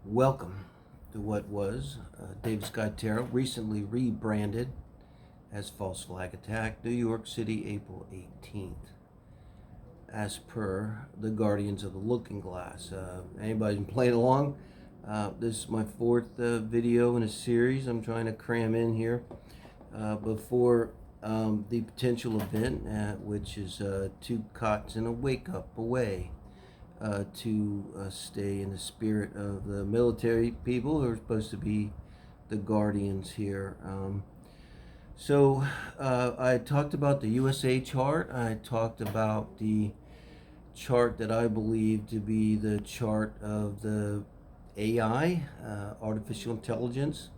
Welcome to what was David Sky Tarot, recently rebranded as False Flag Attack, New York City, April 18th. As per the Guardians of the Looking Glass. Anybody been playing along? This is my fourth video in a series I'm trying to cram in here before the potential event, which is 2 cots and a wake-up away. To stay in the spirit of the military people who are supposed to be the guardians here. I talked about the USA chart. I talked about the chart that I believe to be the chart of the AI, artificial intelligence.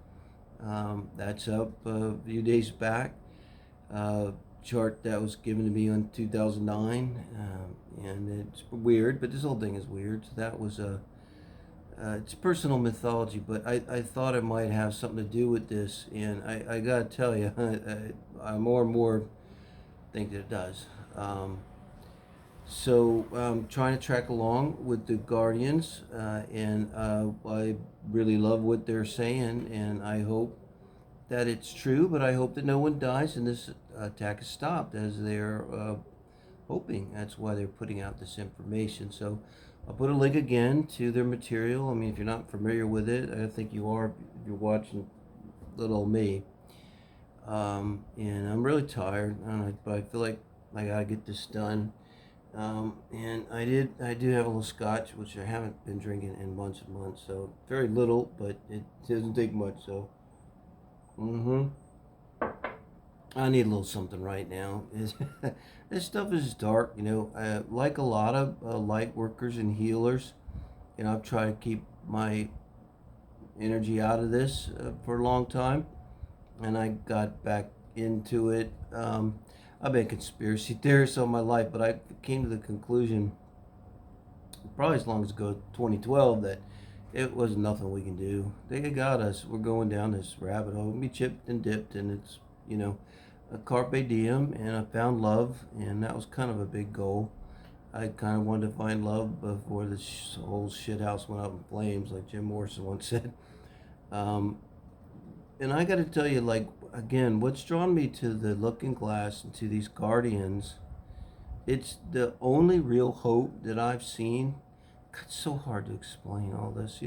That's up a few days back. Chart that was given to me in 2009, and it's weird, but this whole thing is weird. So that was it's personal mythology, but I thought it might have something to do with this, and I gotta tell you, I more and more think that it does. So I'm trying to track along with the Guardians, and I really love what they're saying, and I hope that it's true, but I hope that no one dies and this attack is stopped, as they're hoping. That's why they're putting out this information. So I'll put a link again to their material. I mean, if you're not familiar with it, I think you are if you're watching little old me. And I'm really tired, but I feel like I gotta get this done. And I do have a little scotch, which I haven't been drinking in months and months. So very little, but it doesn't take much. So. I need a little something right now. This stuff is dark, like a lot of light workers and healers. I've tried to keep my energy out of this for a long time, and I got back into it. I've been a conspiracy theorist all my life, but I came to the conclusion, probably as long ago, 2012, that it was nothing we can do. They got us. We're going down this rabbit hole. We chipped and dipped, and it's, a carpe diem, and I found love, and that was kind of a big goal. I kind of wanted to find love before this whole shit house went up in flames, like Jim Morrison once said. And I got to tell you, again, what's drawn me to the Looking Glass and to these Guardians, it's the only real hope that I've seen. It's so hard to explain all this,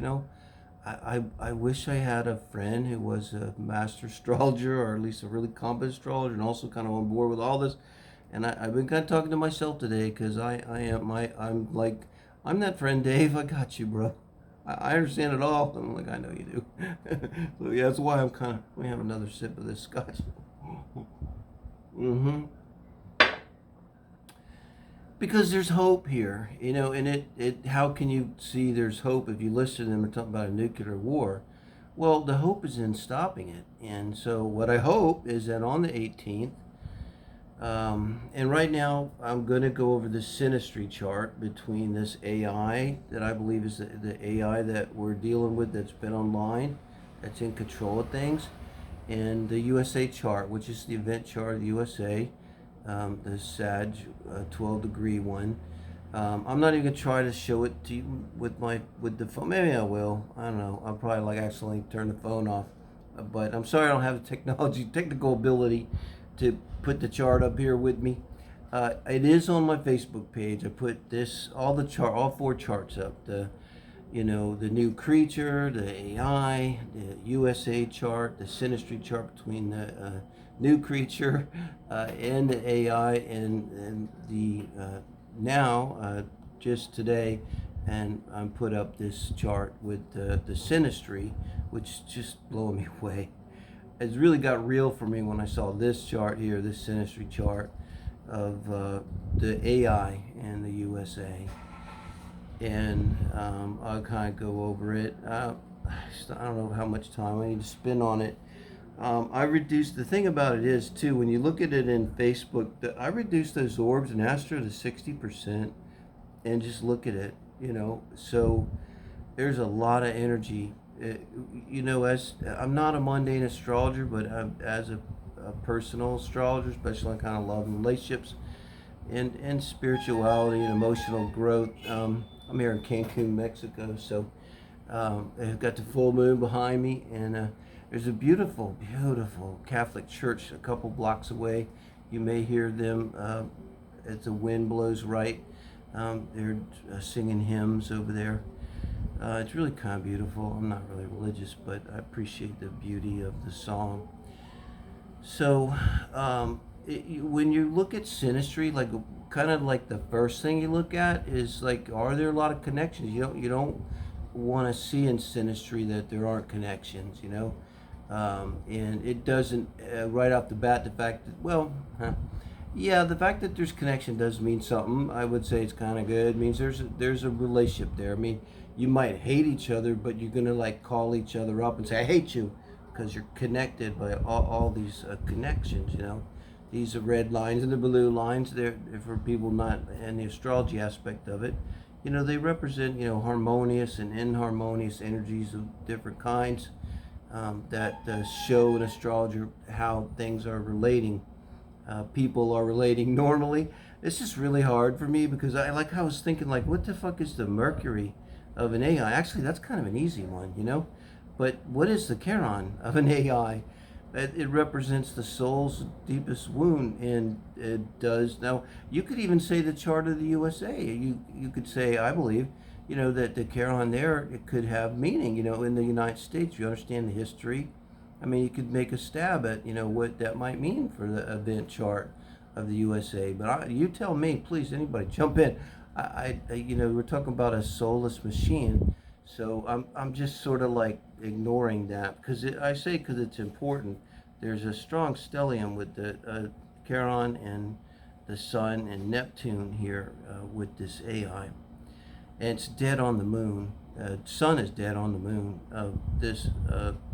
I wish I had a friend who was a master astrologer, or at least a really competent astrologer, and also kind of on board with all this. And I've been kind of talking to myself today, because I'm that friend, Dave. I got you, bro. I understand it all. I'm like, I know you do. So yeah, that's why let me have another sip of this scotch. Because there's hope here, and how can you see there's hope if you listen to them and talk about a nuclear war? Well, the hope is in stopping it. And so what I hope is that on the 18th, and right now I'm going to go over the Synastry chart between this AI that I believe is the AI that we're dealing with, that's been online, that's in control of things, and the USA chart, which is the event chart of the USA. The Sag 12-degree one. I'm not even gonna try to show it to you with the phone. Maybe I will. I don't know. I'll probably accidentally turn the phone off. But I'm sorry I don't have the technical ability to put the chart up here with me. It is on my Facebook page. I put all 4 charts up. The new creature, the AI, the USA chart, the Synastry chart between the new creature and the AI, and the now just today, and I put up this chart with the Synastry, which just blowing me away. It's really got real for me when I saw this chart here, this Synastry chart of the AI and the USA. And I'll kind of go over it. I don't know how much time I need to spend on it. I reduced, the thing about it is too, when you look at it in Facebook, I reduced those orbs in Astro to 60%, and just look at it, so there's a lot of energy. As I'm not a mundane astrologer, but as a personal astrologer, especially on kind of love and relationships and spirituality and emotional growth. I'm here in Cancun, Mexico, so I've got the full moon behind me, and there's a beautiful, beautiful Catholic church a couple blocks away. You may hear them as the wind blows right. They're singing hymns over there. It's really kind of beautiful. I'm not really religious, but I appreciate the beauty of the song. So, when you look at synastry, like kind of like the first thing you look at is like, are there a lot of connections? You don't want to see in synastry that there aren't connections, and it doesn't right off the bat. The fact that yeah, the fact that there's connection does mean something. I would say it's kind of good. It means there's a relationship there. I mean, you might hate each other, but you're gonna like call each other up and say, "I hate you," because you're connected by all these connections. These are red lines and the blue lines. They're for people not in the astrology aspect of it. They represent harmonious and inharmonious energies of different kinds that show an astrologer how things are relating. People are relating normally. This is really hard for me because I was thinking like, what the fuck is the Mercury of an AI? Actually, that's kind of an easy one. But what is the Charon of an AI? It represents the soul's deepest wound, and it does. Now, you could even say the chart of the USA. You could say, I believe, that the Charon there, it could have meaning. In the United States, you understand the history. I mean, you could make a stab at what that might mean for the event chart of the USA. But you tell me, please. Anybody, jump in. We're talking about a soulless machine, so I'm just sort of like ignoring that because because it's important. There's a strong stellium with the Charon and the Sun and Neptune here with this AI, and it's dead on the moon. Sun is dead on the moon of this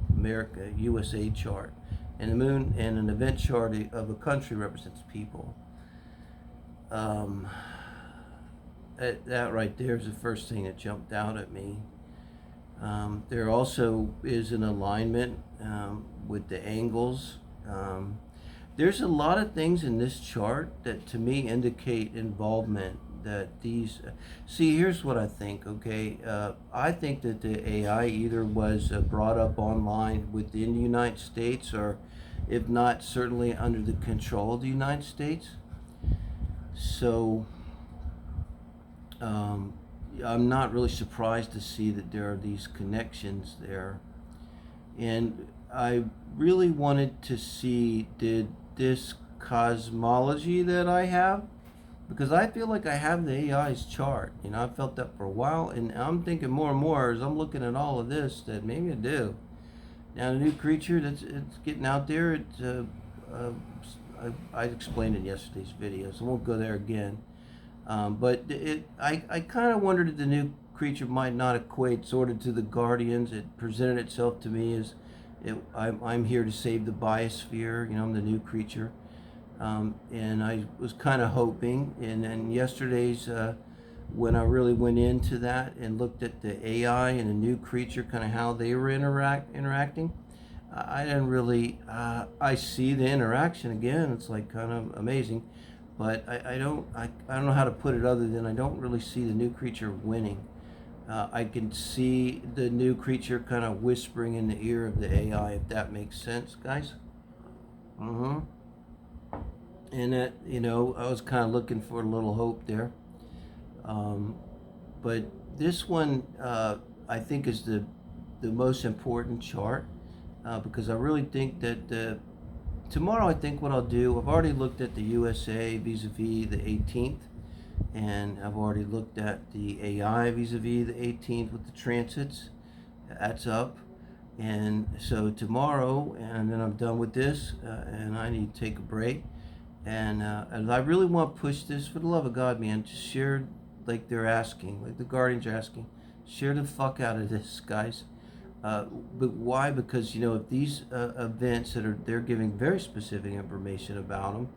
America USA chart, and the moon and an event chart of a country represents people. That right there is the first thing that jumped out at me. There also is an alignment with the angles. There's a lot of things in this chart that to me indicate involvement that these see. Here's what I think. Okay, I think that the AI either was brought up online within the United States, or if not, certainly under the control of the United States. So I'm not really surprised to see that there are these connections there, and I really wanted to see, did this cosmology that I have, because I feel like I have the AI's chart. I've felt that for a while, and I'm thinking more and more as I'm looking at all of this that maybe I do. Now, the new creature it's getting out there. I explained in yesterday's video, so I won't go there again. But I kind of wondered if the new creature might not equate sort of to the Guardians. It presented itself to me as I'm here to save the biosphere. I'm the new creature. And I was kind of hoping, and then yesterday's when I really went into that and looked at the AI and the new creature, kind of how they were interacting, I didn't really. I see the interaction again. It's like kind of amazing, but I don't know how to put it other than I don't really see the new creature winning. I can see the new creature kind of whispering in the ear of the AI, if that makes sense, guys. Mm-hmm. And that, I was kind of looking for a little hope there. But this one, I think, is the most important chart because I really think that tomorrow, I think what I'll do, I've already looked at the USA vis-a-vis the 18th, and I've already looked at the AI vis-a-vis the 18th with the transits. That's up. And so tomorrow, and then I'm done with this, and I need to take a break. And I really want to push this, for the love of God, man. Just share, like they're asking, like the Guardians are asking. Share the fuck out of this, guys. But why? Because if these events they're giving very specific information about them.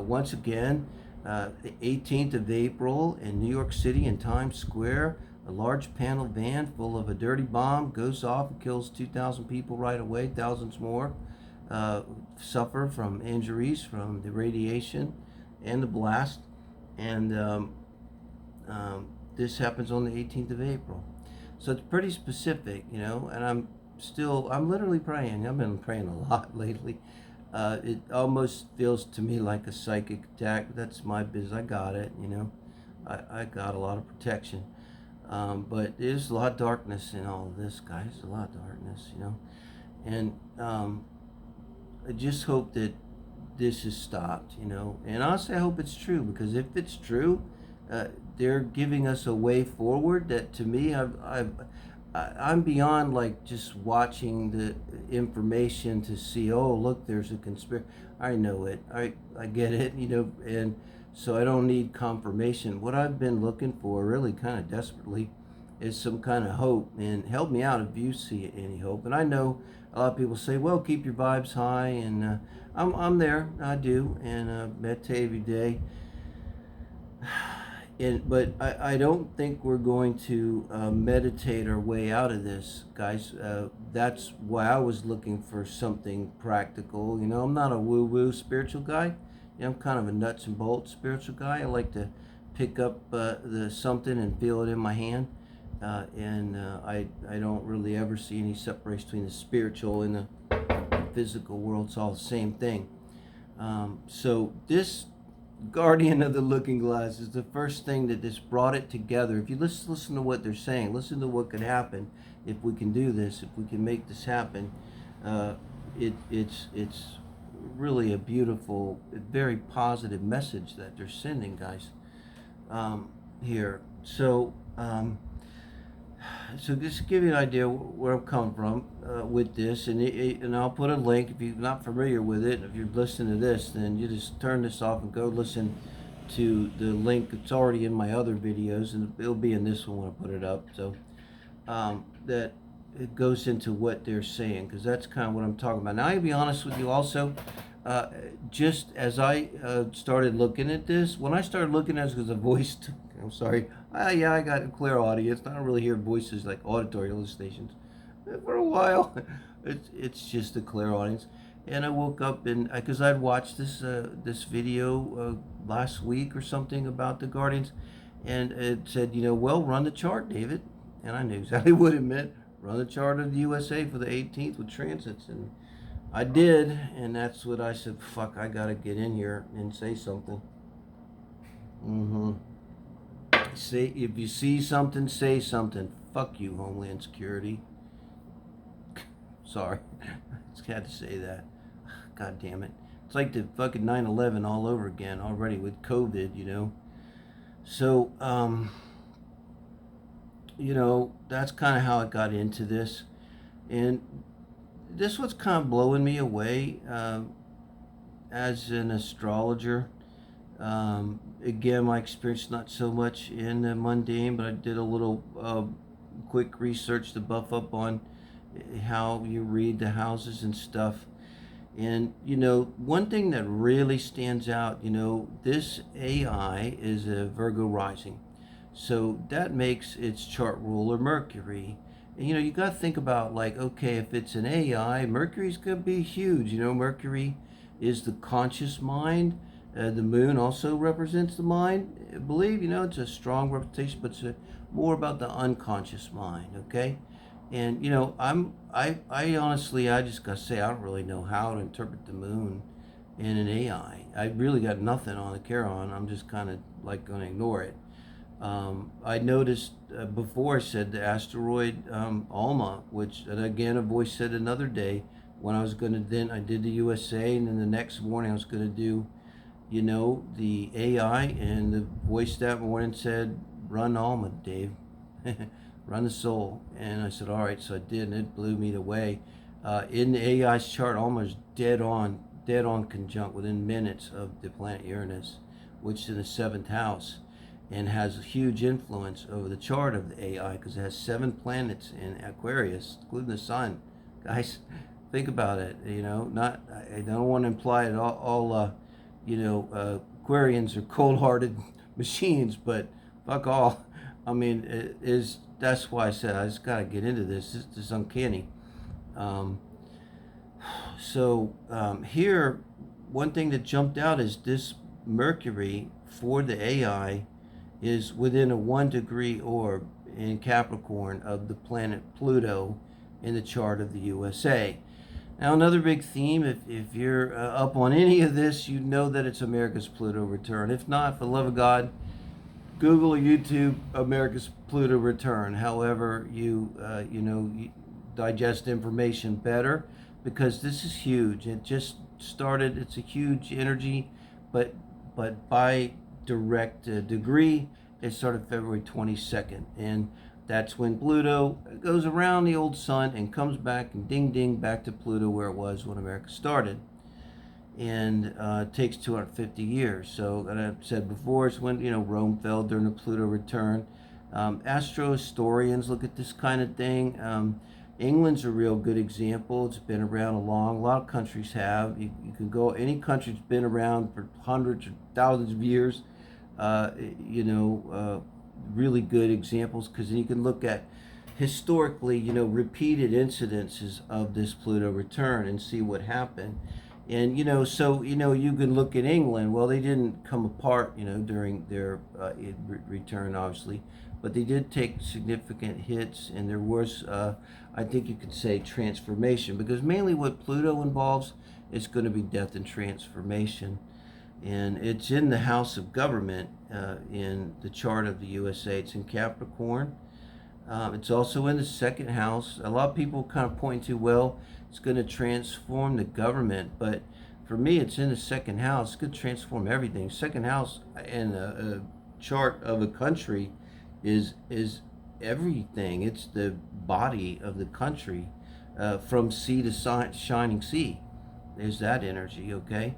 Once again, the 18th of April in New York City in Times Square, a large panel van full of a dirty bomb goes off and kills 2,000 people right away. Thousands more suffer from injuries from the radiation and the blast. And this happens on the 18th of April. So it's pretty specific, you know, and I'm literally praying. I've been praying a lot lately. It almost feels to me like a psychic attack. That's my business. I got it, you know. I got a lot of protection. But there's a lot of darkness in all of this, guys. A lot of darkness, you know. And I just hope that this is stopped, you know. And honestly, I hope it's true, because if it's true, they're giving us a way forward that, to me, I'm beyond like just watching the information to see, oh, look, there's a conspiracy. I know it. I get it, you know, and so I don't need confirmation. What I've been looking for, really kind of desperately, is some kind of hope. And help me out if you see any hope. And I know a lot of people say, well, keep your vibes high, and I'm there. I do, and meditate every day. But I don't think we're going to meditate our way out of this, guys. That's why I was looking for something practical. You know, I'm not a woo-woo spiritual guy. You know, I'm kind of a nuts and bolts spiritual guy. I like to pick up the something and feel it in my hand. I don't really ever see any separation between the spiritual and the physical world. It's all the same thing. So this Guardian of the Looking Glass is the first thing that just brought it together. If you listen to what they're saying, listen to what could happen if we can do this, if we can make this happen. It's really a beautiful, very positive message that they're sending, guys, here. So just to give you an idea where I'm coming from with this, and I'll put a link if you're not familiar with it. If you're listening to this, then you just turn this off and go listen to the link. It's already in my other videos, and it'll be in this one when I put it up. So that it goes into what they're saying, because that's kind of what I'm talking about. Now, I'll be honest with you also. Just as I started looking at this, when I started looking at this, because the voice, I'm sorry, yeah, I got a clear audience. I don't really hear voices like auditory hallucinations for a while. It's just a clear audience. And I woke up, and because I'd watched this video last week or something about the Guardians, and it said, you know, well, run the chart, David. And I knew exactly what it meant. Run the chart of the USA for the 18th with transits, and I did, and that's what I said. Fuck, I gotta get in here and say something. Say, if you see something, say something. Fuck you, Homeland Security. Sorry, I just had to say that. God damn it. It's like the fucking 9/11 all over again already with COVID, you know. So, you know, that's kind of how I got into this. And this was kind of blowing me away as an astrologer. Again, my experience not so much in the mundane, but I did a little quick research to buff up on how you read the houses and stuff. And, you know, one thing that really stands out, you know, this AI is a Virgo rising. So that makes its chart ruler Mercury. And, you know, you got to think about, like, okay, if it's an AI, Mercury's going to be huge. You know, Mercury is the conscious mind. The moon also represents the mind. I believe, you know, it's a strong representation, but it's more about the unconscious mind, okay? And, you know, I honestly, I just got to say, I don't really know how to interpret the moon in an AI. I really got nothing on the Charon. I'm just kind of like going to ignore it. I noticed before I said the asteroid Alma, which, and again, a voice said another day when I was going to, then I did the USA, and then the next morning I was going to do, you know, the AI, and the voice that morning said, run Alma, Dave. Run the soul. And I said, all right, so I did, and it blew me away. In the AI's chart, Alma is dead on conjunct within minutes of the planet Uranus, which is in the 7th house, and has a huge influence over the chart of the AI, because it has 7 planets in Aquarius, including the sun. Guys, think about it. You know, not, I don't want to imply that all you know, Aquarians are cold-hearted machines, but fuck all. I mean, it is, that's why I said I just got to get into this. This is uncanny. Here, one thing that jumped out is this Mercury for the AI is within a 1 degree orb. in Capricorn of the planet Pluto in the chart of the USA. Now, another big theme, if you're up on any of this, you know that it's America's Pluto return. If not, for the love of God, Google or YouTube America's Pluto return. However, you digest information better, because this is huge. It just started. It's a huge energy, but by direct degree, it started February 22nd, and that's when Pluto goes around the old sun and comes back and ding ding back to Pluto where it was when America started. And it takes 250 years. So, and I've said before, it's when Rome fell during the Pluto return. Astro historians look at this kind of thing. England's a real good example. It's been around a lot of countries have. You can go, any country's been around for hundreds or thousands of years. Really good examples, because you can look at historically, repeated incidences of this Pluto return and see what happened. And you can look at England. Well, they didn't come apart, during their return, obviously, but they did take significant hits, and there was, I think you could say, transformation, because mainly what Pluto involves is going to be death and transformation. And it's in the house of government in the chart of the USA. It's in Capricorn. It's also in the second house. A lot of people kind of point to, well, it's going to transform the government, but for me, it's in the second house. It's going to transform everything. Second house in a chart of a country is everything. It's the body of the country, from sea to shining sea. There's that energy, okay?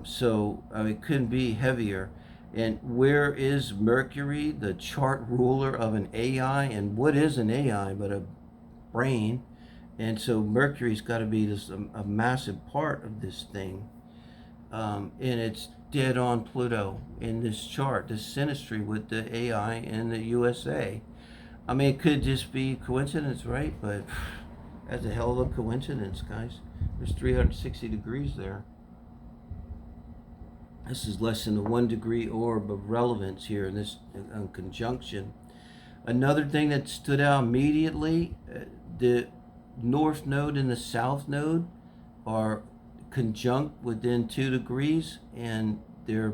So it couldn't be heavier. And where is Mercury, the chart ruler of an AI? And what is an AI but a brain? And so Mercury's got to be a massive part of this thing. And it's dead on Pluto in this chart, this synastry with the AI and the USA. I mean, it could just be coincidence, right? But that's a hell of a coincidence, guys. There's 360 degrees there. This is less than a 1 degree orb of relevance here in this conjunction. Another thing that stood out immediately, the North Node and the South Node are conjunct within 2 degrees, and they're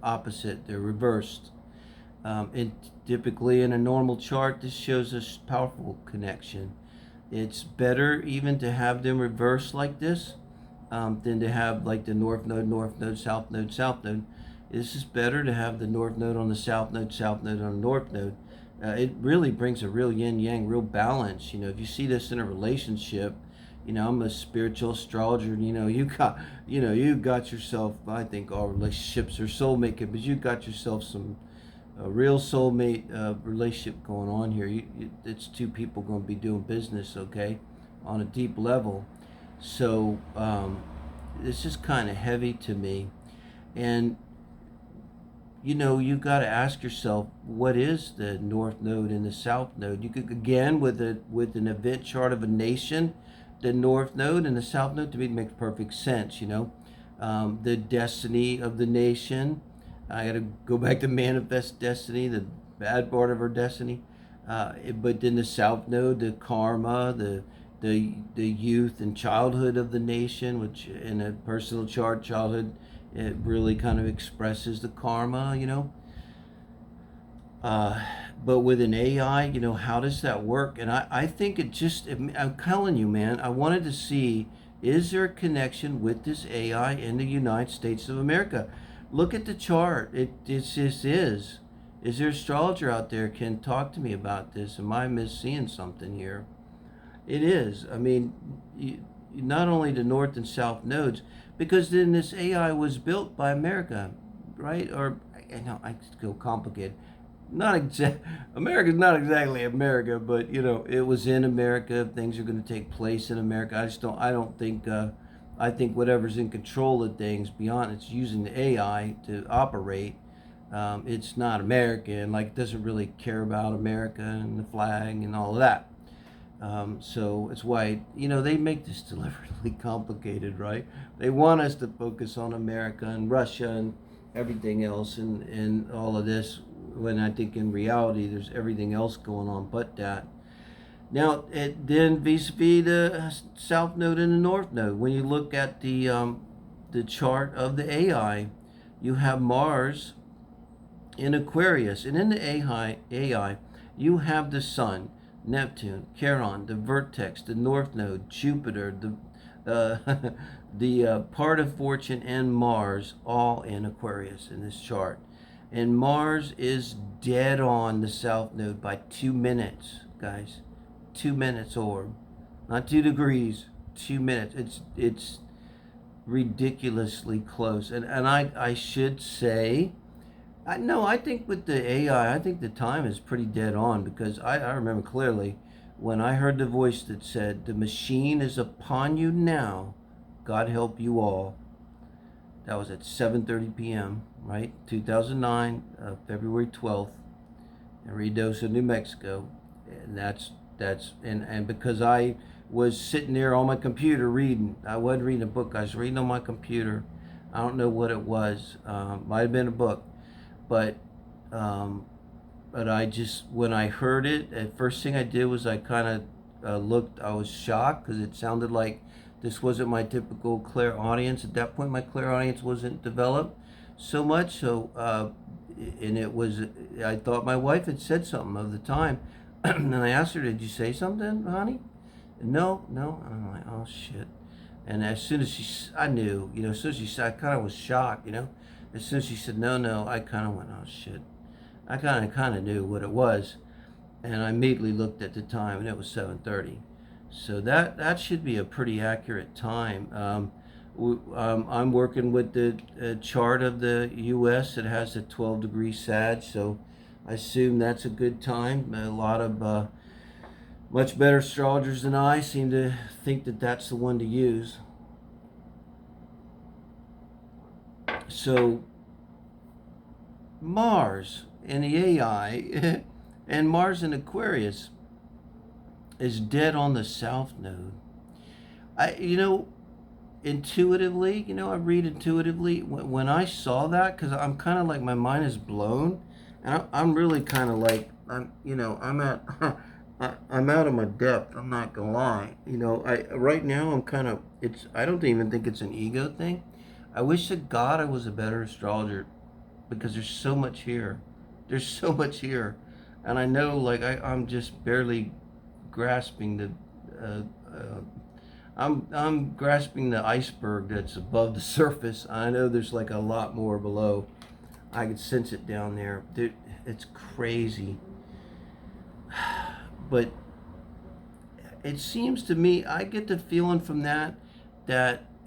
opposite, they're reversed. And typically in a normal chart, this shows a powerful connection. It's better even to have them reversed like this than to have like the North Node, South Node, South Node. This is better to have the North Node on the South Node on the North Node. It really brings a real yin-yang, real balance. If you see this in a relationship, I'm a spiritual astrologer, you got yourself, I think all relationships are soulmate, but you got yourself some real soulmate relationship going on here. It's two people going to be doing business, okay, on a deep level. So this is kind of heavy to me. And you got to ask yourself, what is the North Node and the South Node? You could, again, with an event chart of a nation, the North Node and the South Node to me makes perfect sense. The destiny of the nation. I got to go back to manifest destiny, the bad part of our destiny. But then the South Node, the karma, the youth and childhood of the nation, which in a personal chart, childhood, it really kind of expresses the karma, but with an AI, how does that work? And I think I'm telling you, man, I wanted to see, is there a connection with this AI in the United States of America? Look at the chart. It just is. Is there an astrologer out there can talk to me about this? Am I misseeing something here? It is. I mean, not only the North and South nodes, because then this AI was built by America, right? Or, I go complicated. America's not exactly America, but it was in America. Things are going to take place in America. I don't think, I think whatever's in control of things beyond, it's using the AI to operate. It's not American, like it doesn't really care about America and the flag and all of that. So it's why, they make this deliberately complicated, right? They want us to focus on America and Russia and everything else and all of this, when I think in reality there's everything else going on but that. Now, then vis-a-vis the south node and the north node, when you look at the chart of the AI, you have Mars in Aquarius, and in the AI, you have the Sun, Neptune, Charon, the vertex, the north node, Jupiter, the part of fortune, and Mars, all in Aquarius in this chart. And Mars is dead on the south node by 2 minutes, guys. 2 minutes orb, not 2 degrees. 2 minutes. It's ridiculously close. And I should say, I think with the AI, I think the time is pretty dead on, because I remember clearly when I heard the voice that said, "The machine is upon you now. God help you all." That was at 7:30 p.m., right? 2009, February 12th, in Ruidoso, New Mexico. And and because I was sitting there on my computer reading. I wasn't reading a book. I was reading on my computer. I don't know what it was. Might have been a book. But I just, when I heard it, the first thing I did was I kind of looked. I was shocked because it sounded like this wasn't my typical clairaudience. At that point, my clairaudience wasn't developed so much. So, and it was, I thought my wife had said something of the time. And I asked her, "Did you say something, honey?" No. And I'm like, "Oh, shit." And as soon as I knew, as soon as she said, I kind of was shocked, As soon as she said, no, I kind of went, "Oh, shit." I kind of knew what it was. And I immediately looked at the time, and it was 7:30. So that should be a pretty accurate time. I'm working with the chart of the U.S. It has a 12-degree Sag, so I assume that's a good time. A lot of much better astrologers than I seem to think that that's the one to use. So Mars in the AI and Mars in Aquarius is dead on the south node. Intuitively, I read intuitively. When I saw that, because I'm kind of like, my mind is blown, and I'm really kind of like, I'm at I'm out of my depth. I'm not gonna lie. Right now I'm kind of, I don't even think it's an ego thing. I wish to God I was a better astrologer, because there's so much here. There's so much here, and I know, like, I'm just barely grasping the. I'm grasping the iceberg that's above the surface. I know there's like a lot more below. I can sense it down there. Dude, it's crazy. But it seems to me, I get the feeling from that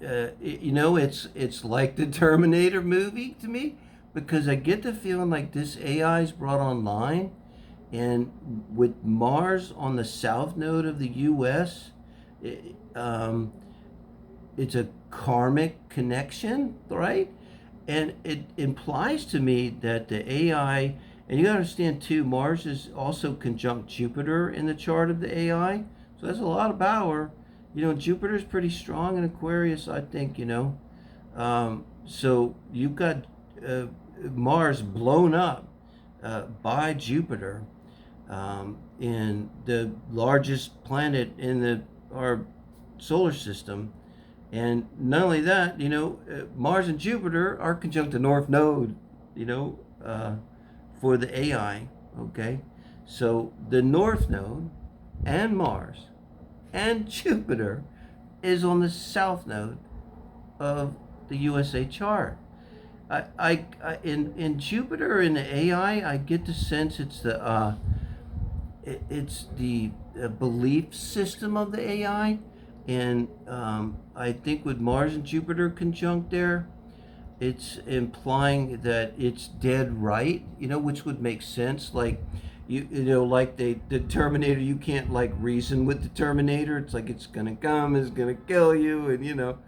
it's like the Terminator movie to me, because I get the feeling like this AI is brought online, and with Mars on the south node of the U.S., it's a karmic connection, right? And it implies to me that the AI, and you gotta understand too, Mars is also conjunct Jupiter in the chart of the AI, so that's a lot of power. Jupiter's pretty strong in Aquarius, I think. So you've got Mars blown up by Jupiter, in the largest planet in our solar system. And not only that, Mars and Jupiter are conjunct the North Node, for the AI. Okay, so the North Node and Mars and Jupiter is on the South Node of the USA chart. In Jupiter in the AI, I get the sense it's the belief system of the AI. And I think with Mars and Jupiter conjunct there, it's implying that it's dead right, which would make sense. Like, like the Terminator, you can't like reason with the Terminator. It's like, it's gonna come, it's gonna kill you, and you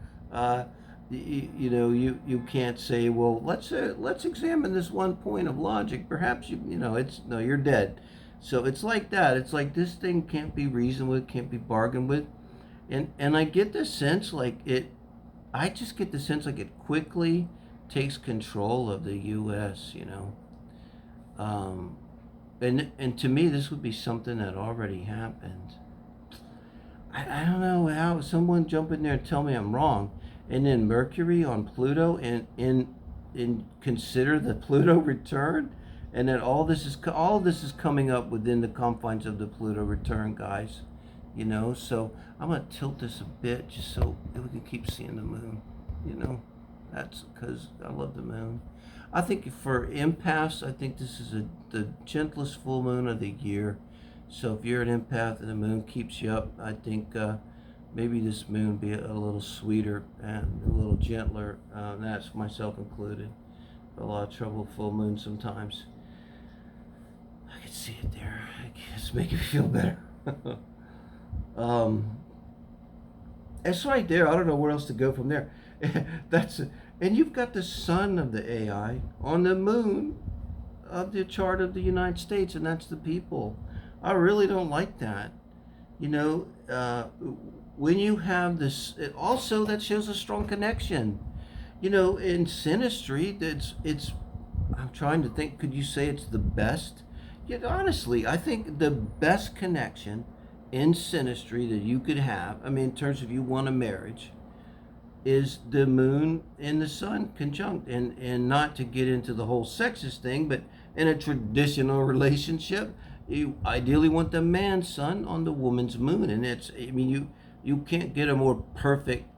can't say, well, let's examine this one point of logic. Perhaps it's, no, you're dead. So it's like that. It's like, this thing can't be reasoned with, can't be bargained with. And I get the sense like I just get the sense like it quickly takes control of the U.S., Um, and to me, this would be something that already happened. I don't know how someone jump in there and tell me I'm wrong, and then Mercury on Pluto and consider the Pluto return, and that all this is coming up within the confines of the Pluto return, guys. So I'm gonna tilt this a bit just so we can keep seeing the moon. You know, that's because I love the moon. I think for empaths, I think this is the gentlest full moon of the year. So if you're an empath and the moon keeps you up, I think maybe this moon be a little sweeter and a little gentler. That's myself included. A lot of trouble with full moon sometimes. I can see it there. It's making me feel better. um, it's right there. I don't know where else to go from there. That's it. And you've got the sun of the AI on the moon of the chart of the United States, and that's the people. I really don't like that. You know, when you have this, also that shows a strong connection. In Synastry, it's. I'm trying to think. Could you say it's the best? Yeah, honestly, I think the best connection in Synastry that you could have. I mean, in terms of you want a marriage, is the moon and the sun conjunct, and not to get into the whole sexist thing, but in a traditional relationship, you ideally want the man's sun on the woman's moon, and you can't get a more perfect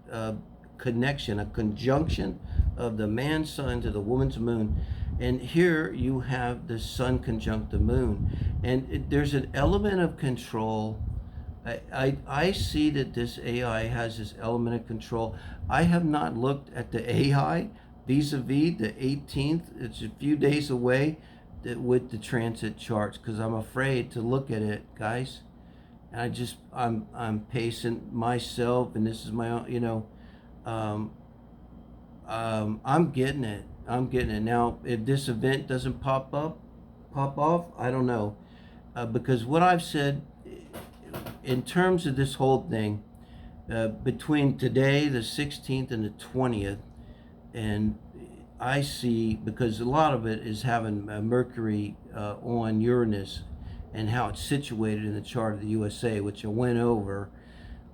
connection, a conjunction of the man's sun to the woman's moon. And here you have the sun conjunct the moon, and there's an element of control. I see that this AI has this element of control. I have not looked at the AI vis-a-vis the 18th. It's a few days away with the transit charts because I'm afraid to look at it, guys. And I'm pacing myself, and this is my own. I'm getting it. I'm getting it now. If this event doesn't pop off, I don't know, because what I've said in terms of this whole thing, between today, the 16th, and the 20th, and I see, because a lot of it is having Mercury on Uranus and how it's situated in the chart of the USA, which I went over.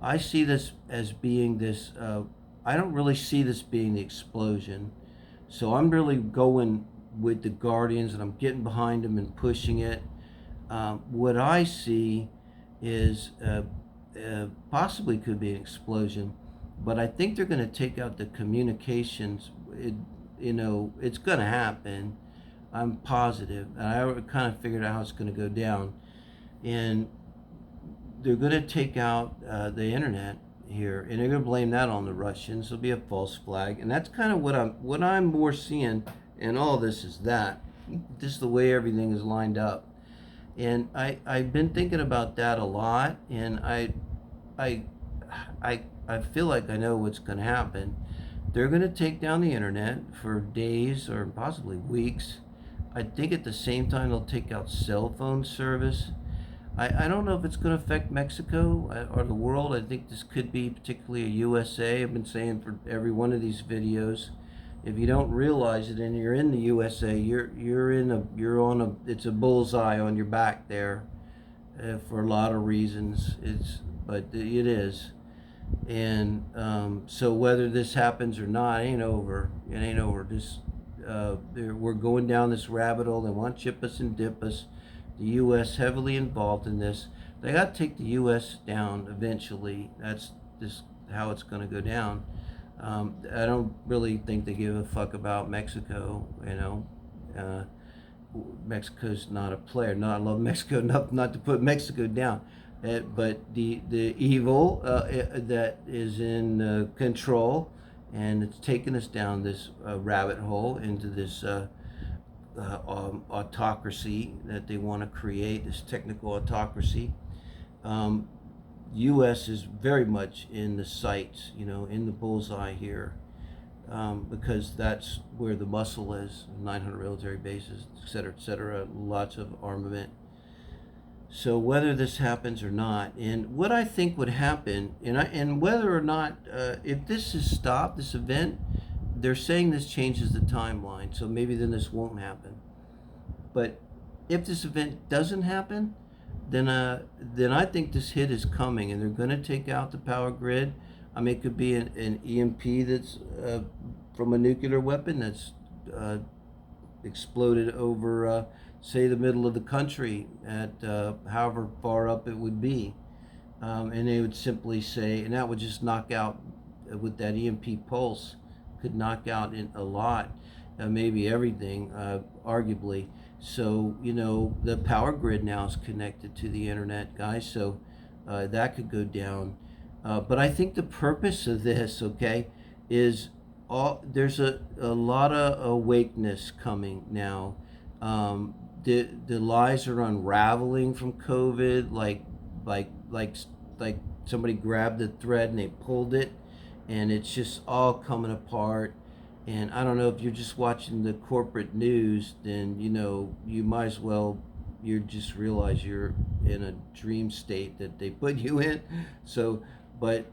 I see this as being this, I don't really see this being the explosion. So I'm really going with the Guardians, and I'm getting behind them and pushing it. What I see is possibly could be an explosion, but I think they're going to take out the communications. It's going to happen. I'm positive, and I kind of figured out how it's going to go down. And they're going to take out the internet here, and they're going to blame that on the Russians. It'll be a false flag, and that's kind of what I'm more seeing in all this is that just the way everything is lined up. And I've been thinking about that a lot, and I feel like I know what's going to happen. They're going to take down the internet for days or possibly weeks. I think at the same time they'll take out cell phone service. I don't know if it's going to affect Mexico or the world. I think this could be particularly a USA. I've been saying for every one of these videos, if you don't realize it and you're in the USA, it's a bullseye on your back there, for a lot of reasons. But it is, and so whether this happens or not, it ain't over. It ain't over. We're going down this rabbit hole. They want to chip us and dip us. The U.S. heavily involved in this. They got to take the U.S. down eventually. That's just how it's going to go down. I don't really think they give a fuck about Mexico. Mexico's not a player. No, I love Mexico enough not to put Mexico down. But the evil that is in control, and it's taken us down this rabbit hole into this autocracy that they want to create, this technical autocracy. U.S. is very much in the sights, in the bullseye here, because that's where the muscle is. 900 military bases, et cetera, lots of armament. So whether this happens or not, and what I think would happen, and whether or not, if this is stopped, this event, they're saying this changes the timeline, so maybe then this won't happen. But if this event doesn't happen, then I think this hit is coming, and they're going to take out the power grid. I mean, it could be an EMP that's from a nuclear weapon that's uh, exploded over, say, the middle of the country at however far up it would be. And they would simply say, and that would just knock out, with that EMP pulse, could knock out in a lot, maybe everything, arguably. So, the power grid now is connected to the internet, guys, so that could go down. But I think the purpose of this, okay, is there's a lot of awakeness coming now. The lies are unraveling from COVID, like like like somebody grabbed the thread and they pulled it, and it's just all coming apart. And I don't know, if you're just watching the corporate news, then you might as well, you just realize you're in a dream state that they put you in. So, but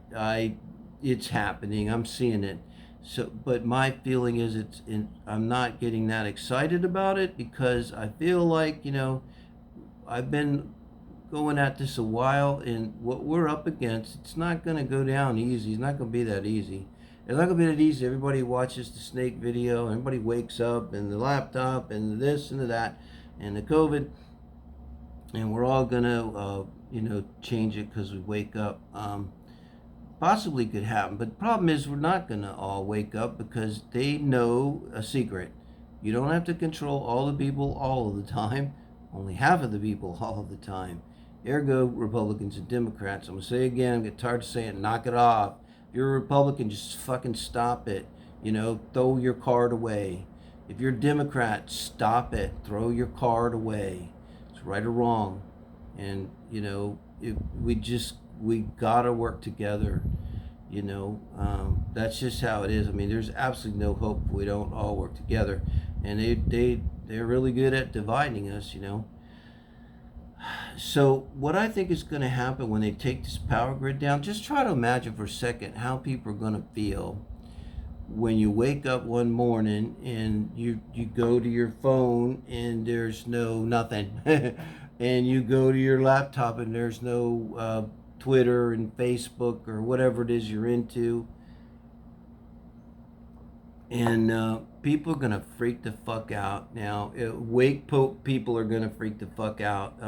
it's happening. I'm seeing it. So, but my feeling is I'm not getting that excited about it, because I feel like, I've been going at this a while, and what we're up against, it's not going to go down easy. It's not going to be that easy. It's not going to be that easy. Everybody watches the snake video, and everybody wakes up, and the laptop, and this and that, and the COVID, and we're all going to, change it because we wake up. Possibly could happen, but the problem is we're not going to all wake up, because they know a secret. You don't have to control all the people all of the time, only half of the people all of the time. Ergo, Republicans and Democrats. I'm going to say it again, I'm getting tired of saying it, knock it off. If you're a Republican, just fucking stop it. Throw your card away. If you're a Democrat, stop it. Throw your card away. It's right or wrong. And, we gotta work together. That's just how it is. I mean, there's absolutely no hope if we don't all work together. And they're really good at dividing us. So what I think is going to happen when they take this power grid down, just try to imagine for a second how people are going to feel when you wake up one morning and you go to your phone and there's nothing. And you go to your laptop and there's no Twitter and Facebook or whatever it is you're into. And people are going to freak the fuck out. Now, people are going to freak the fuck out.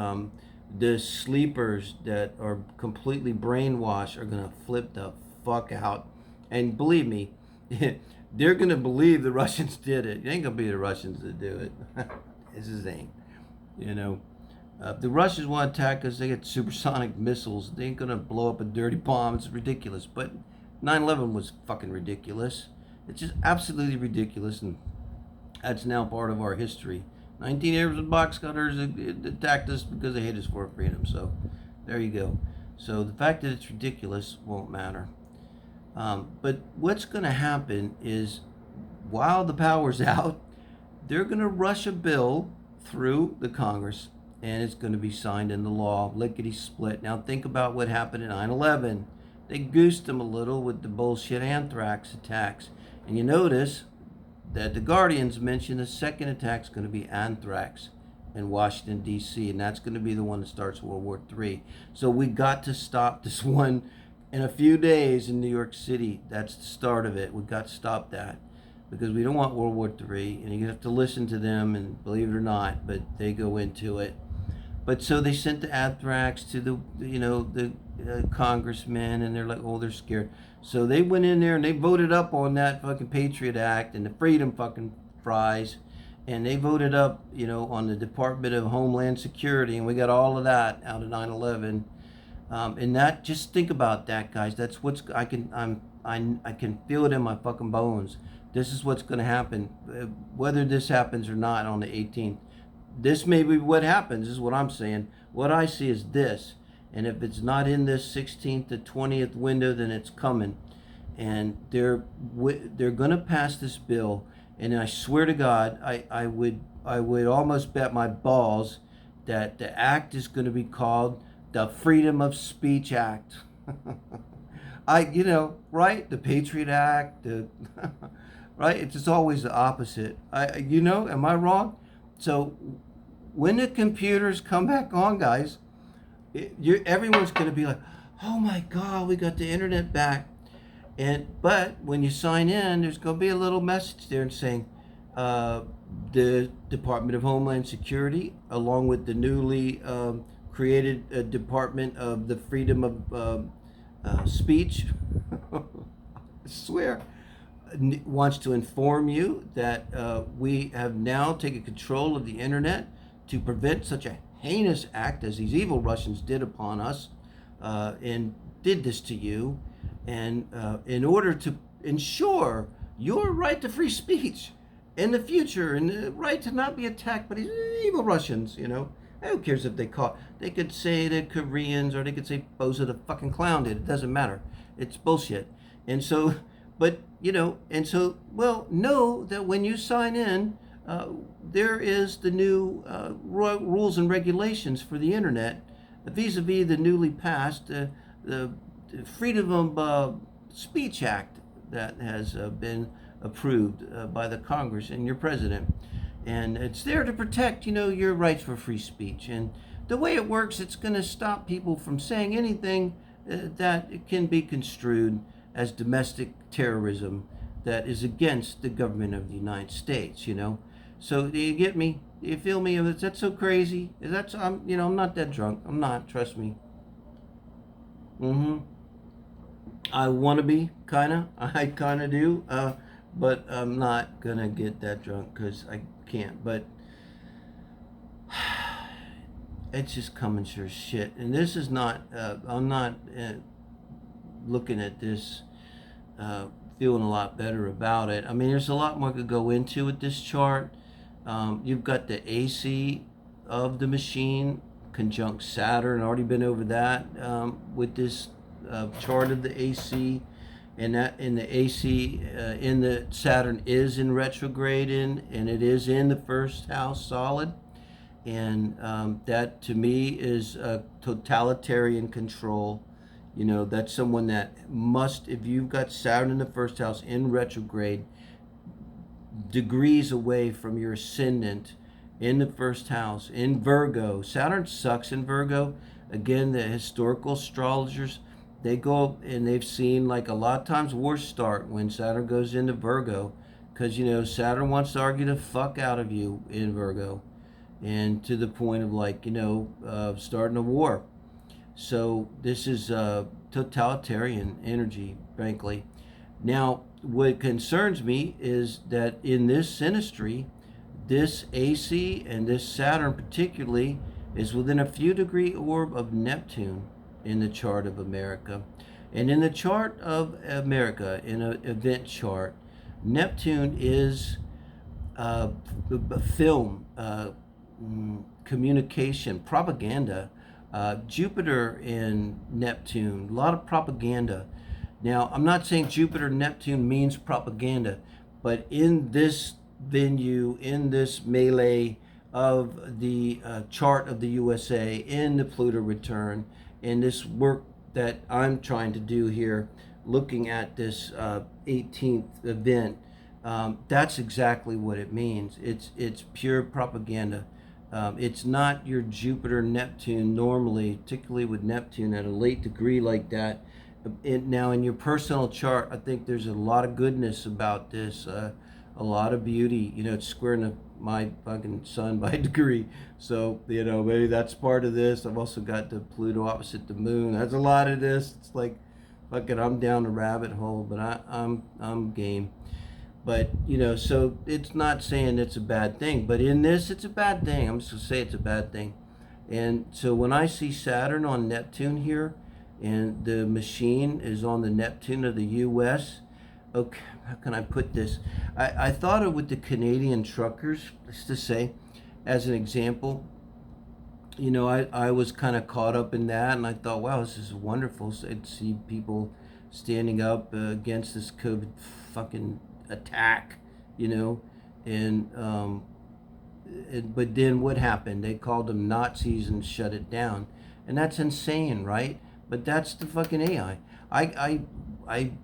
The sleepers that are completely brainwashed are going to flip the fuck out. And believe me, they're going to believe the Russians did it. It ain't going to be the Russians that do it. This is ain't. The Russians want to attack us. They get supersonic missiles. They ain't going to blow up a dirty bomb. It's ridiculous. But 9/11 was fucking ridiculous. It's just absolutely ridiculous, and that's now part of our history. 19 years of box cutters attacked us because they hate us for our freedom. So there you go. So the fact that it's ridiculous won't matter. But what's going to happen is, while the power's out, they're going to rush a bill through the Congress, and it's going to be signed into law, lickety split. Now think about what happened in 9/11. They goosed them a little with the bullshit anthrax attacks. And you notice that the Guardians mentioned the second attack's going to be anthrax in Washington, D.C., and that's going to be the one that starts World War III. So we got to stop this one in a few days in New York City. That's the start of it. We got to stop that, because we don't want World War III, and you have to listen to them, and believe it or not, but they go into it. But so they sent the anthrax to the congressmen, and they're like, oh, they're scared. So they went in there and they voted up on that fucking Patriot Act and the Freedom fucking Fries, and they voted up, on the Department of Homeland Security, and we got all of that out of 9/11. And that, just think about that, guys. That's what's I can feel it in my fucking bones. This is what's going to happen, whether this happens or not on the 18th. This may be what happens, is what I'm saying. What I see is this. And if it's not in this 16th to 20th window, then it's coming. And they're going to pass this bill. And I swear to God, I would almost bet my balls that the act is going to be called the Freedom of Speech Act. Right? The Patriot Act, right? It's just always the opposite. Am I wrong? So when the computers come back on, guys, everyone's going to be like, oh my God, we got the internet back. But when you sign in, there's going to be a little message there saying, the Department of Homeland Security, along with the newly created Department of the Freedom of Speech, I swear, wants to inform you that we have now taken control of the internet to prevent such a heinous act as these evil Russians did upon us, and did this to you, and in order to ensure your right to free speech in the future and the right to not be attacked by these evil Russians, Who cares if they call? They could say the Koreans, or they could say Bozo the fucking clown did. It doesn't matter. It's bullshit. And so, well, know that when you sign in, there is the new rules and regulations for the internet, vis-a-vis the newly passed the Freedom of Speech Act that has been approved by the Congress and your president. And it's there to protect, your rights for free speech. And the way it works, it's going to stop people from saying anything that can be construed as domestic terrorism that is against the government of the United States, So do you get me? Do you feel me? Is that so crazy? I'm not that drunk. I'm not, trust me. I want to be, kinda. I kinda do. But I'm not gonna get that drunk because I can't. But it's just coming sure as shit. And this is not, I'm not looking at this feeling a lot better about it. I mean, there's a lot more to go into with this chart. You've got the AC of the machine conjunct Saturn. Already been over that with this chart of the AC. And that in the AC, in the Saturn is in retrograde and it is in the first house solid. And that to me is totalitarian control. That's someone that must, if you've got Saturn in the first house in retrograde, degrees away from your ascendant in the first house, in Virgo. Saturn sucks in Virgo. Again, the historical astrologers, they go and they've seen like a lot of times wars start when Saturn goes into Virgo, because Saturn wants to argue the fuck out of you in Virgo, and to the point of starting a war. So this is totalitarian energy, frankly. Now, what concerns me is that in this synastry, this AC and this Saturn particularly is within a few degree orb of Neptune in the chart of America. And in the chart of America, in an event chart, Neptune is film, communication, propaganda. Jupiter and Neptune, a lot of propaganda. Now, I'm not saying Jupiter and Neptune means propaganda, but in this venue, in this melee of the chart of the USA, in the Pluto return, in this work that I'm trying to do here, looking at this 18th event, that's exactly what it means. It's pure propaganda. It's not your Jupiter Neptune normally, particularly with Neptune at a late degree like that. Now in your personal chart, I think there's a lot of goodness about this, a lot of beauty. It's squaring my fucking sun by degree, so maybe that's part of this. I've also got the Pluto opposite the moon. That's a lot of this. It's like fucking I'm down the rabbit hole, but I'm game. But so it's not saying it's a bad thing, but in this it's a bad thing. I'm just gonna say it's a bad thing. And so when I see Saturn on Neptune here, and the machine is on the Neptune of the US, okay, how can I put this? I thought of with the Canadian truckers, just to say, as an example. I was kind of caught up in that, and I thought, wow, this is wonderful. So I'd see people standing up against this COVID fucking attack, and but then what happened? They called them Nazis and shut it down, and that's insane, right? But that's the fucking AI. I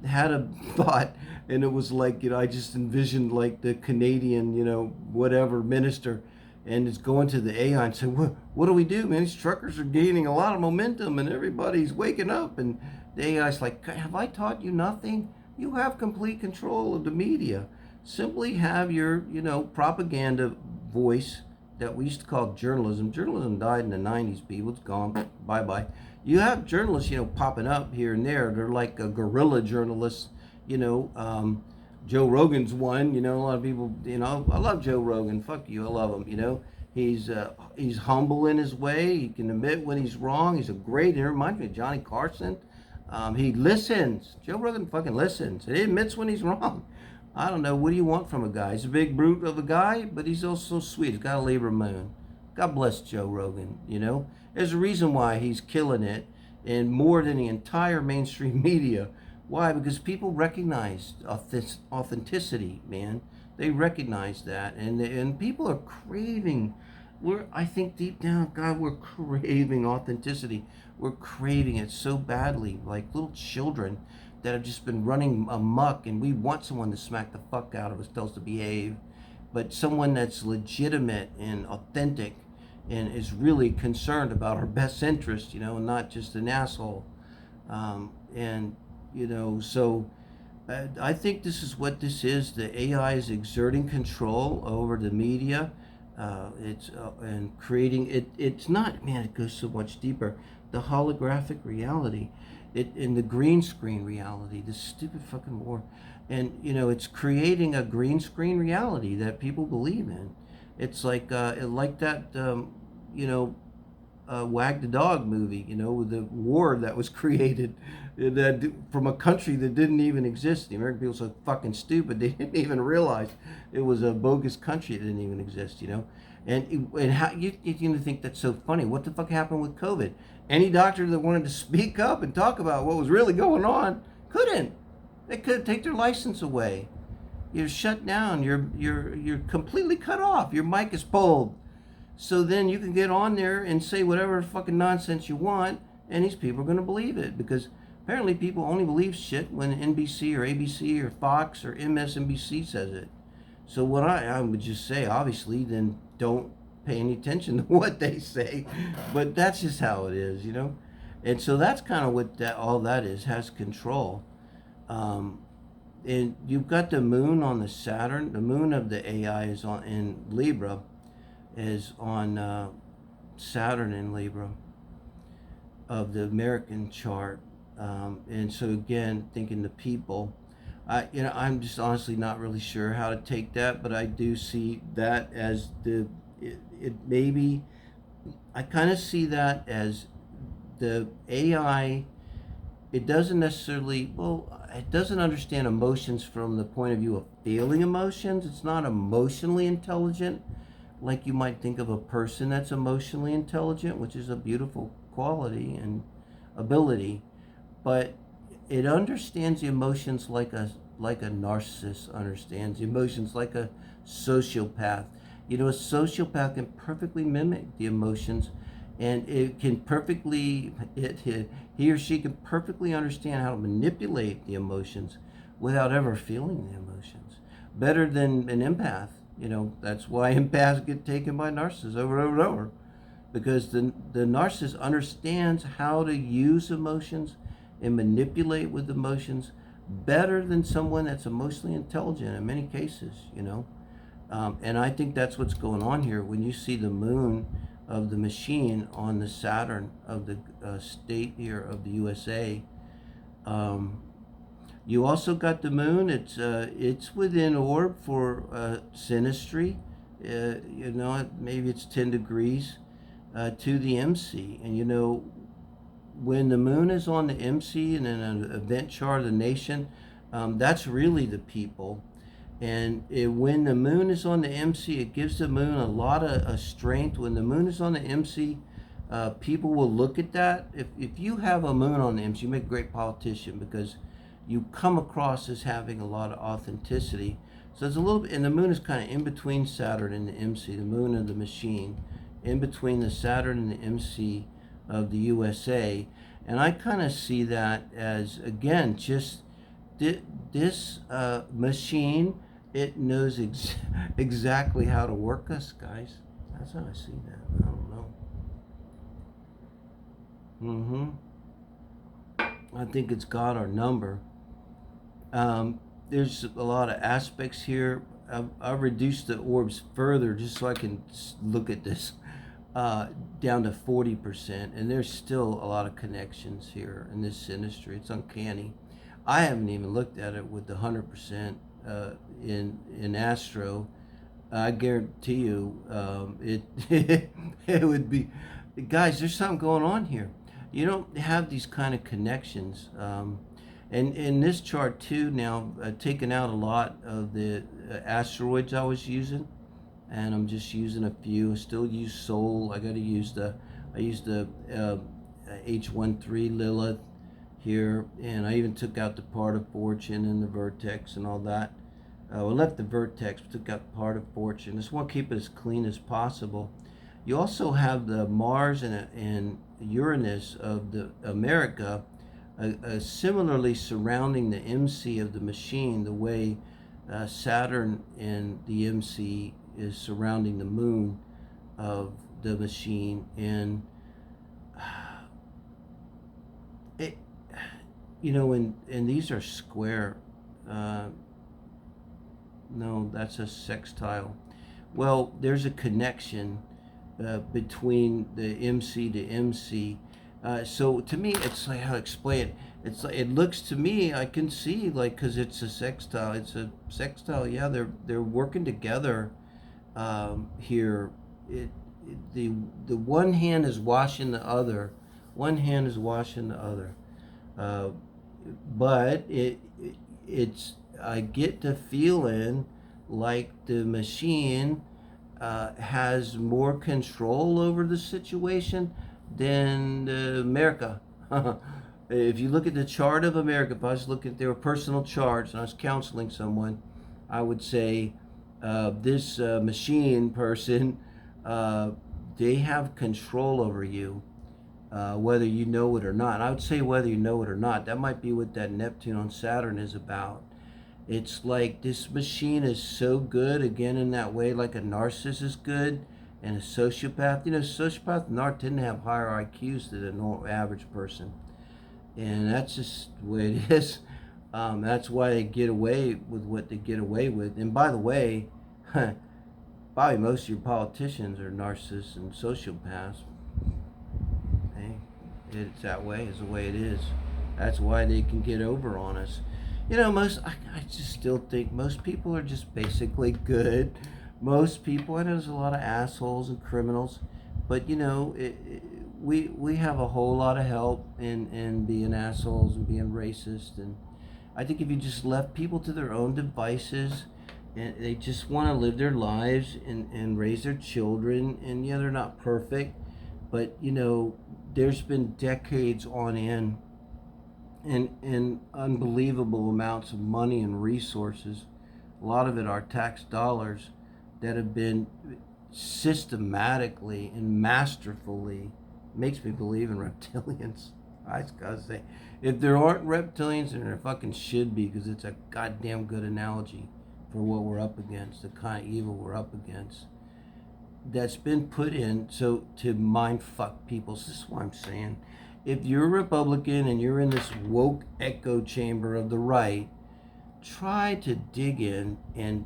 had a thought, and it was like I just envisioned like the Canadian whatever minister and it's going to the AI and saying, what do we do, man? These truckers are gaining a lot of momentum and everybody's waking up. And the AI's like, have I taught you nothing? You have complete control of the media. Simply have your, propaganda voice that we used to call journalism. Journalism died in the 90s, people. It's gone. Bye-bye. You have journalists, popping up here and there. They're like a guerrilla journalists, Joe Rogan's one, a lot of people, I love Joe Rogan. Fuck you, I love him. He's humble in his way. He can admit when he's wrong. He's a great. It reminds me of Johnny Carson. He listens. Joe Rogan fucking listens. He admits when he's wrong. I don't know. What do you want from a guy? He's a big brute of a guy, but he's also sweet. He's got a Libra moon. God bless Joe Rogan. There's a reason why he's killing it, and more than the entire mainstream media. Why? Because people recognize authenticity, man. They recognize that, and people are craving. I think deep down, God, we're craving authenticity. We're craving it so badly, like little children that have just been running amok, and we want someone to smack the fuck out of us, tell us to behave, but someone that's legitimate and authentic, and is really concerned about our best interest, and not just an asshole, and so I think this is what this is. The AI is exerting control over the media. And creating it. It's not, man. It goes so much deeper. The holographic reality, in the green screen reality. This stupid fucking war, and it's creating a green screen reality that people believe in. It's like that. Wag the Dog movie, with the war that was created that from a country that didn't even exist. The American people are so fucking stupid they didn't even realize it was a bogus country that didn't even exist. And how you think that's so funny? What the fuck happened with COVID? Any doctor that wanted to speak up and talk about what was really going on couldn't. They could take their license away. You're shut down. You're completely cut off. Your mic is pulled. So then you can get on there and say whatever fucking nonsense you want, and these people are going to believe it, because apparently people only believe shit when NBC or ABC or Fox or MSNBC says it. So what I would just say, obviously, then don't pay any attention to what they say, but that's just how it is, And so that's kind of what all that is, has control. And you've got the moon on the Saturn. The moon of the AI is in Libra. Is on Saturn in Libra of the American chart, and so again, thinking the people, I'm just honestly not really sure how to take that, but I do see that as it maybe I kind of see that as the AI. It doesn't necessarily, it doesn't understand emotions from the point of view of feeling emotions. It's not emotionally intelligent like you might think of a person that's emotionally intelligent, which is a beautiful quality and ability, but it understands the emotions like a narcissist understands the emotions, like a sociopath. A sociopath can perfectly mimic the emotions, and it can perfectly, he or she can perfectly understand how to manipulate the emotions without ever feeling the emotions, better than an empath. That's why empaths get taken by narcissists over and over and over, because the narcissist understands how to use emotions and manipulate with emotions better than someone that's emotionally intelligent in many cases, and I think that's what's going on here. When you see the moon of the machine on the Saturn of the state here of the USA, you also got the moon. It's within orb for Synastry. Maybe it's 10 degrees to the MC. And when the moon is on the MC and in an event chart of the nation, that's really the people. And when the moon is on the MC, it gives the moon a lot of strength. When the moon is on the MC, people will look at that. If you have a moon on the MC, you make a great politician, because you come across as having a lot of authenticity. So it's a little bit, and the moon is kind of in between Saturn and the MC, the moon of the machine, in between the Saturn and the MC of the USA. And I kind of see that as, again, just this machine, it knows exactly how to work us, guys. That's how I see that. I don't know. Mm-hmm. I think it's got our number. There's a lot of aspects here. I've reduced the orbs further just so I can look at this uh, down to 40%, and there's still a lot of connections here in this industry. It's uncanny. I haven't even looked at it with the 100% in Astro. I guarantee you, it it would be, guys. There's something going on here. You don't have these kind of connections, and in this chart too. Now, I've taken out a lot of the asteroids I was using, and I'm just using a few. I still use Sol. I used the H13 Lilith here, and I even took out the part of Fortune and the Vertex and all that. I left the Vertex, took out part of Fortune. Just want to keep it as clean as possible. You also have the Mars and Uranus of the America, similarly surrounding the MC of the machine, the way Saturn and the MC is surrounding the moon of the machine. And it, and these are square. No, that's a sextile. Well, there's a connection between the MC to MC. So to me, it's like, how to explain it. It's like, it looks to me, I can see, like, because it's a sextile. It's a sextile. Yeah, they're working together here. The one hand is washing the other. One hand is washing the other. But it's I get the feeling like the machine has more control over the situation than America. If you look at the chart of America, if I was looking at their personal charts and I was counseling someone, I would say this machine person, they have control over you, whether you know it or not. And I would say whether you know it or not. That might be what that Neptune on Saturn is about. It's like this machine is so good, again, in that way, like a narcissist is good and a sociopath. Sociopath and narc tend to have higher IQs than a normal average person. And that's just the way it is. That's why they get away with what they get away with. And by the way, probably most of your politicians are narcissists and sociopaths. Hey, it's that way. It's the way it is. That's why they can get over on us. I just still think most people are just basically good. Most people, I know there's a lot of assholes and criminals, but we have a whole lot of help in being assholes and being racist. And I think if you just left people to their own devices, and they just want to live their lives and raise their children, and yeah, they're not perfect, but there's been decades on end and unbelievable amounts of money and resources, a lot of it are tax dollars, that have been systematically and masterfully, makes me believe in reptilians. I just gotta say, if there aren't reptilians, then there fucking should be, because it's a goddamn good analogy for what we're up against, the kind of evil we're up against, that's been put in so to mind fuck people. So this is what I'm saying. If you're a Republican and you're in this woke echo chamber of the right, try to dig in and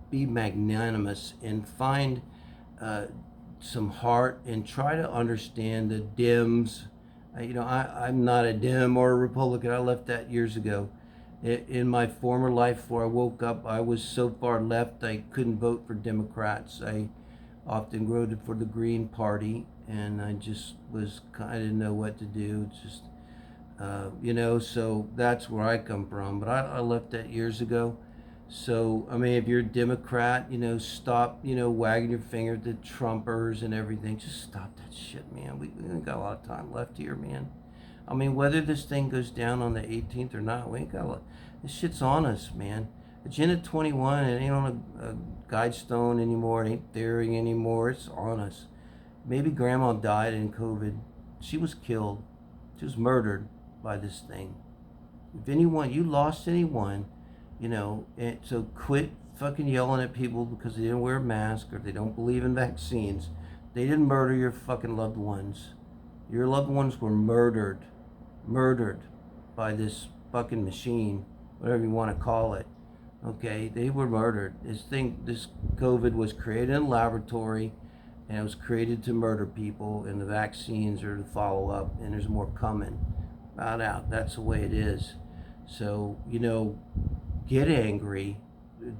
be magnanimous and find some heart and try to understand the Dems. I'm not a Dem or a Republican. I left that years ago. In my former life, before I woke up, I was so far left I couldn't vote for Democrats. I often voted for the Green Party, and I just I didn't know what to do. It's just, so that's where I come from. But I left that years ago. So, I mean, if you're a Democrat, stop, wagging your finger at the Trumpers and everything. Just stop that shit, man. We ain't got a lot of time left here, man. I mean, whether this thing goes down on the 18th or not, we ain't got a lot. This shit's on us, man. Agenda 21, it ain't on a guide stone anymore. It ain't theory anymore. It's on us. Maybe grandma died in COVID. She was killed. She was murdered by this thing. If anyone, you lost anyone, and so quit fucking yelling at people because they didn't wear a mask or they don't believe in vaccines. They didn't murder your fucking loved ones. Your loved ones were murdered by this fucking machine, whatever you want to call it. Okay, they were murdered. This COVID was created in a laboratory, and it was created to murder people, and the vaccines are to follow up, and there's more coming. Not out. That's the way it is. So, get angry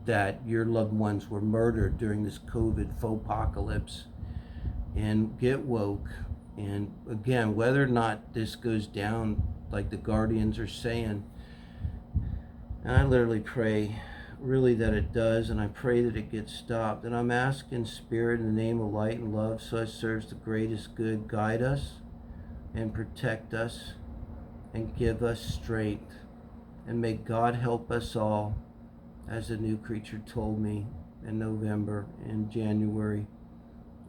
that your loved ones were murdered during this COVID faux apocalypse, and get woke. And again, whether or not this goes down like the Guardians are saying, and I literally pray really that it does, and I pray that it gets stopped. And I'm asking Spirit in the name of light and love, so it serves the greatest good, guide us and protect us and give us strength. And may God help us all, as a new creature told me in January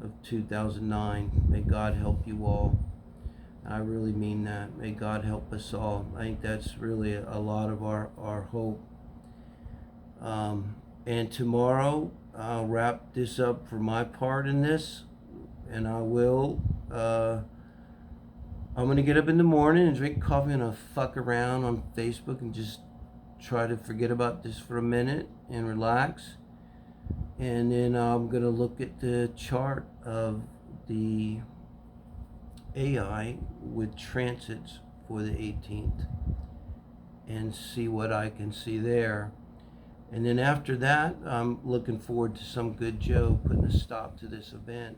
of 2009. May God help you all. I really mean that. May God help us all. I think that's really a lot of our hope. And tomorrow, I'll wrap this up for my part in this, and I will. I'm going to get up in the morning and drink coffee and I'll fuck around on Facebook and just try to forget about this for a minute and relax. And then I'm going to look at the chart of the AI with transits for the 18th and see what I can see there. And then after that, I'm looking forward to some good Joe putting a stop to this event,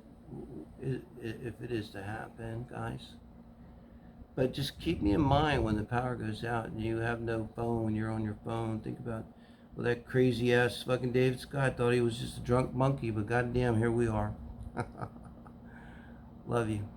if it is to happen, guys. But just keep me in mind when the power goes out and you have no phone when you're on your phone. Think about, well, that crazy ass fucking David Scott thought he was just a drunk monkey, but goddamn, here we are. Love you.